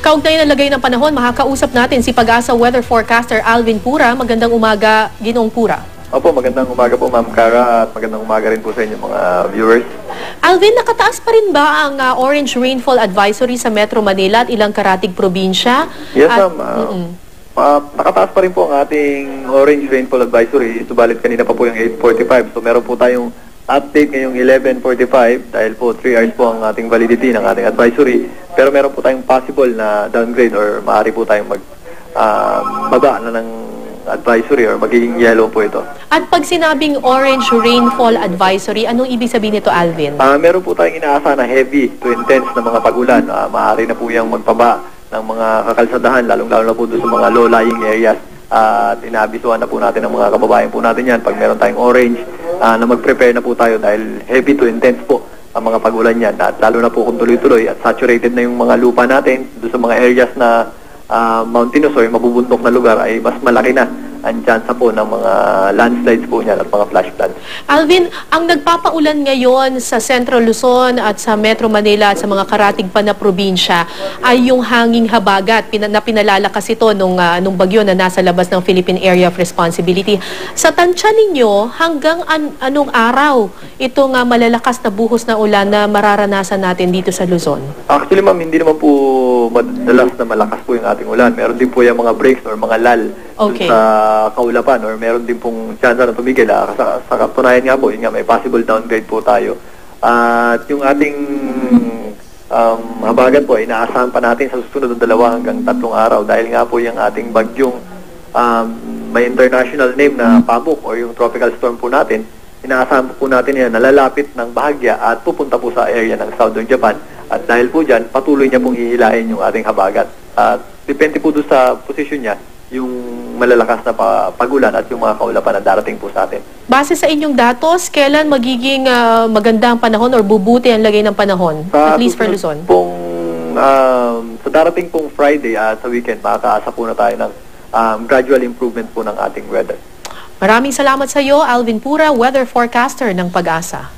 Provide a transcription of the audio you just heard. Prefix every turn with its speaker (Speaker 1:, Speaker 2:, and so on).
Speaker 1: Kaugnay na lagay ng panahon, makakausap natin si Pag-asa Weather Forecaster Alvin Pura. Magandang umaga, Ginoong Pura.
Speaker 2: Opo, magandang umaga po Ma'am Cara at magandang umaga rin po sa inyong mga viewers.
Speaker 1: Alvin, nakataas pa rin ba ang orange rainfall advisory sa Metro Manila at ilang karatig probinsya?
Speaker 2: Yes ma'am, nakataas pa rin po ang ating orange rainfall advisory. Subalit kanina pa po yung 8:45. So meron po tayong update ngayong 11:45 dahil po 3 hours po ang ating validity ng ating advisory. Pero meron po tayong possible na downgrade or maaari po tayong baba na ng advisory or magiging yellow po ito.
Speaker 1: At pag sinabing orange rainfall advisory, anong ibig sabihin nito, Alvin?
Speaker 2: Meron po tayong inaasahan na heavy to intense na mga pag-ulan. Maaari na po yung magpaba ng mga kakalsadahan, lalong-lalo na po doon sa mga low-lying areas. At inaabisuhan na po natin ang mga kababayan po natin yan. Pag meron tayong orange, na mag-prepare na po tayo dahil heavy to intense po ang mga pag-ulan yan. At lalo na po kung tuloy-tuloy at saturated na yung mga lupa natin doon sa mga areas na mountainous or mabubundok na lugar ay mas malaki na ang chance po ng mga landslides po niyan at mga flash floods.
Speaker 1: Alvin, ang nagpapaulan ngayon sa Central Luzon at sa Metro Manila at sa mga karatig pa na probinsya ay yung hanging habagat na pinalalakas ito nung bagyo na nasa labas ng Philippine Area of Responsibility. Sa tansya ninyo, hanggang anong araw itong malalakas na buhos na ulan na mararanasan natin dito sa Luzon?
Speaker 2: Actually ma'am, hindi naman po madalas na malakas po yung ating ulan. Meron din po yung mga breaks or mga lull sa kaulapan or meron din pong chance na tumigil. Sa katunayan nga po, yun nga, may possible downgrade po tayo. At yung ating habagat po, inaasahan pa natin sa susunod na 2 hanggang 3 araw dahil nga po yung ating bagyong may international name na Pamuk or yung tropical storm po natin, inaasahan po natin yan na lalapit ng bahagya at pupunta po sa area ng Southern Japan. At dahil po dyan, patuloy niya pong hihilahin yung ating habagat. At depende po doon sa posisyon niya, yung malalakas na pagulan at yung mga kaulapan na darating po sa atin.
Speaker 1: Base sa inyong datos, kailan magiging maganda ang panahon or bubuti ang lagay ng panahon? At least for Luzon?
Speaker 2: Sa darating pong Friday at sa weekend, makakaasa po na tayo ng gradual improvement po ng ating weather.
Speaker 1: Maraming salamat sa iyo, Alvin Pura, Weather Forecaster ng Pag-asa.